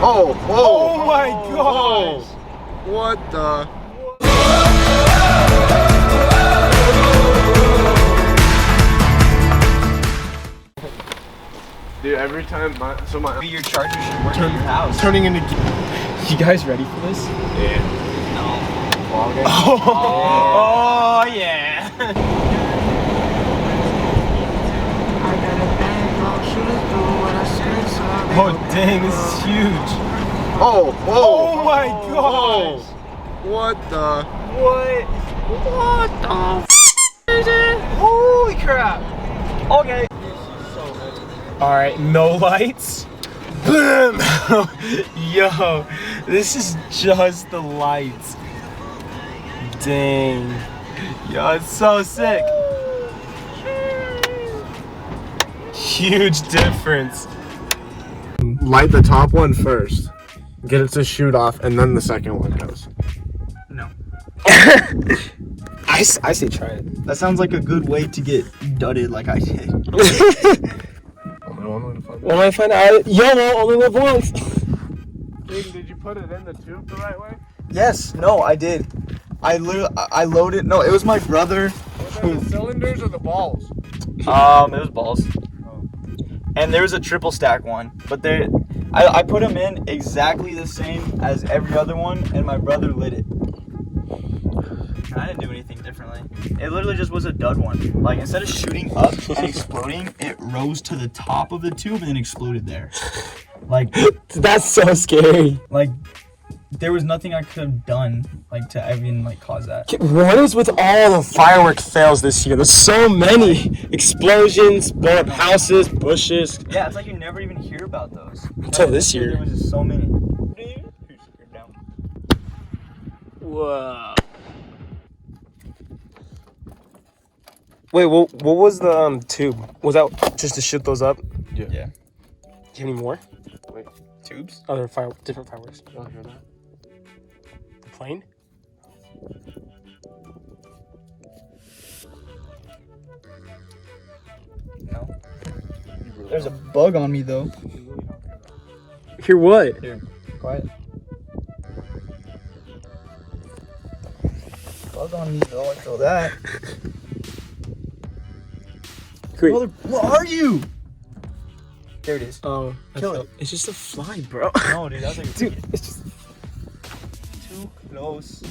Oh, oh my gosh! What the? Dude, every time Your charger should work at your house. turning into. You guys ready for this? Yeah. No. Oh, yeah. Oh dang, this is huge. oh my gosh. What the? What? What the is it? Holy crap. Okay. Alright, no lights. Boom! Yo, this is just the lights. Dang. Yo, it's so sick. Huge difference. Light the top one first. Get it to shoot off, and then the second one goes. No. I say try it. That sounds like a good way to get dudded like I did. When I find out, YOLO, only live once. Did you put it in the tube the right way? Yes, no, I did. I loaded. No, it was my brother. Were the cylinders or the balls? It was balls. Oh. And there was a triple stack one, but I put them in exactly the same as every other one, and my brother lit it. I didn't do anything differently. It literally just was a dud one. Like, instead of shooting up and exploding, it rose to the top of the tube and then exploded there. Like, that's so scary. Like, there was nothing I could have done, like, to even, like, cause that. What is with all the firework fails this year? There's so many explosions, blow up houses, bushes. Yeah, it's like you never even hear about those. Until this year. There was just so many. Whoa. Wait, what was the tube? Was that just to shoot those up? Yeah. Do you have any more? Wait. Tubes? Other different fireworks. You don't hear that? The plane? No. There's a bug on me though. Hear what? Here, quiet. Bug on me though, I feel that. Great. What are you? There it is. Oh, Kill it. It's just a fly, bro. No, dude, that's like Dude, it's just too close.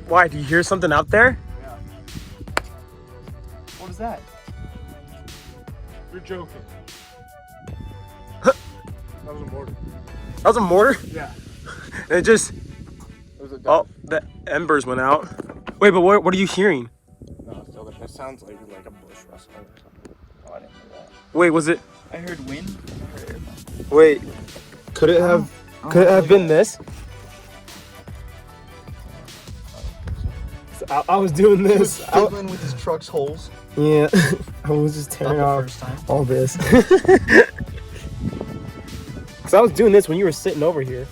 Why? Do you hear something out there? Yeah. What is that? You're joking. That was a mortar. That was a mortar? Yeah. And it just. It was a Oh, the embers went out. Wait, but what are you hearing? No, still there. It sounds like a bush rustling or something. Oh, I didn't hear that. Wait, was it? I heard wind. I heard air. Wait. Could it have been this? So I was doing He was this. fiddling with his truck's holes. Yeah. I was just Not tearing the off first time. all this. Cause I was doing this when you were sitting over here.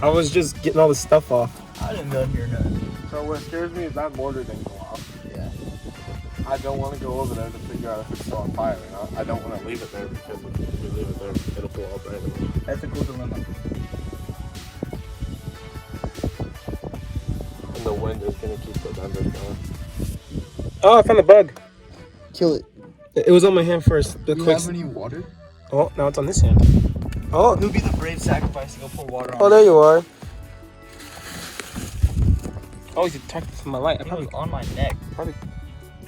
I was just getting all the stuff off. I didn't know hear nothing. So what scares me is that mortar didn't go off. Yeah. I don't want to go over there to figure out if it's still on fire or not. I don't want to leave it there because if we leave it there, it'll blow up right away. Ethical dilemma. And the wind is going to keep those embers going. Oh, I found a bug. Kill it. It was on my hand first. Do you have any water? Oh, now it's on this hand. Oh, It would be the brave sacrifice to go pour water on. oh, there you are. Oh, he's attacked from my light. I It probably, was on my neck. probably.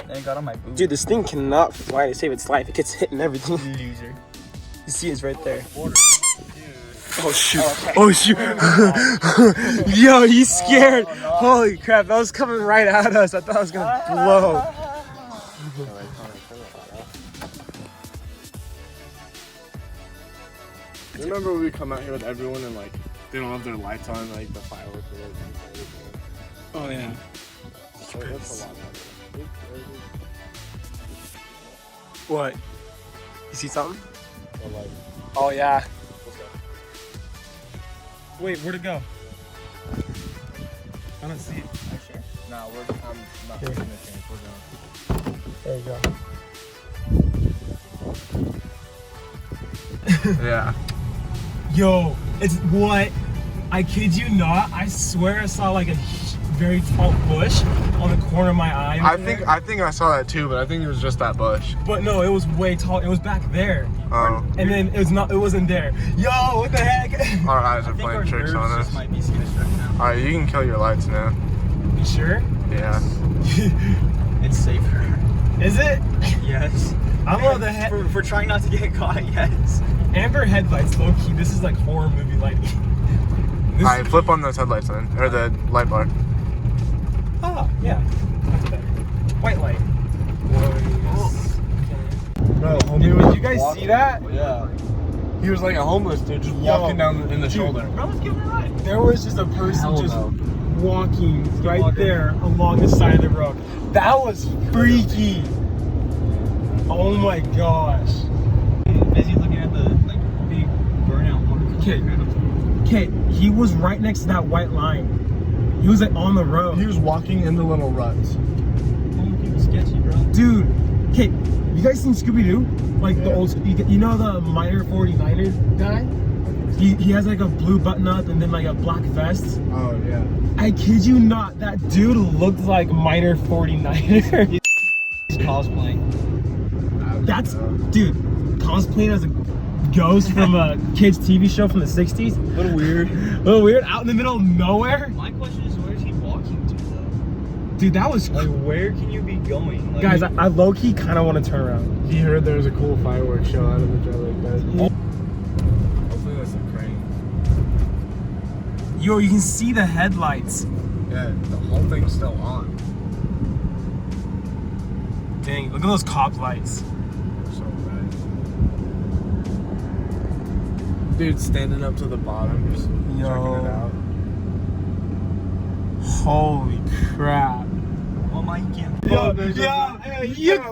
Then it got on my boob. Dude, this thing cannot fly to save its life. It gets hit and everything. Loser. You see, it's right there. Water. Oh shoot! Oh shoot! Yo, he's scared. Oh, no. Holy crap! That was coming right at us. I thought it was gonna blow. You remember when we come out here with everyone and like they don't have their lights on, like the fireworks are like everything. Oh yeah. Like, that's a lot better. What? You see something? The light. Oh yeah. What's that? Wait, where'd it go? I don't see it. Sure. Nah, I'm not Here. taking a chance. We're going. There you go. Yeah. Yo, it's what? I kid you not. I swear I saw like a very tall bush on the corner of my eye. I think I saw that too, but I think it was just that bush. But no, it was way tall. It was back there. Oh. And then it was not. It wasn't there. Yo, what the heck? Our eyes are I think playing our tricks nerves on us. just might be skittish right now. All right, you can kill your lights now. You sure? Yeah. It's safer. Is it? Yes. I don't know the heck. For trying not to get caught, yes. Amber headlights, low key. This is like horror movie lighting. All right, flip on those headlights then, or the light bar. Ah, yeah. That's better. White light. Bro, Dude, did you guys see that? Yeah. He was like a homeless dude just walking down in the shoulder. Bro, let's give it a ride. There was just a person Hell just no. walking right there along the side of the road. That was freaky. Oh my gosh. Busy looking at the big burnout mark. Okay, he was right next to that white line. He was like on the road. He was walking in the little ruts. Sketchy, bro. Dude, okay, you guys seen Scooby-Doo? Like the old, you know the minor 49er guy? He has like a blue button up and then like a black vest. Oh yeah. I kid you not, that dude looked like minor 49er. He's cosplaying. That's, dude, cosplaying as a ghost from a kid's TV show from the 60s. A little weird. A little weird, out in the middle of nowhere. My question is, where is he walking to, though? Dude, that was, Like, where can you be going? Like, guys, I low-key kind of want to turn around. He heard there was a cool fireworks show out of the jelly bed. Hopefully that's a crane. Yo, you can see the headlights. Yeah, the whole thing's still on. Dang, look at those cop lights. So bad. Dude standing up to the bottom, just checking it out. Holy crap. well, Mike, you can't.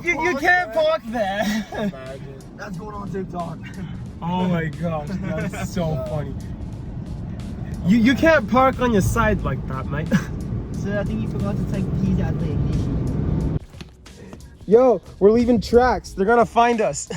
You can't park there. Imagine. That's going on TikTok. Oh my gosh, that's so funny. You can't park on your side like that, mate. Sir, I think you forgot to take the keys out of the ignition. Yo, we're leaving tracks. They're gonna find us.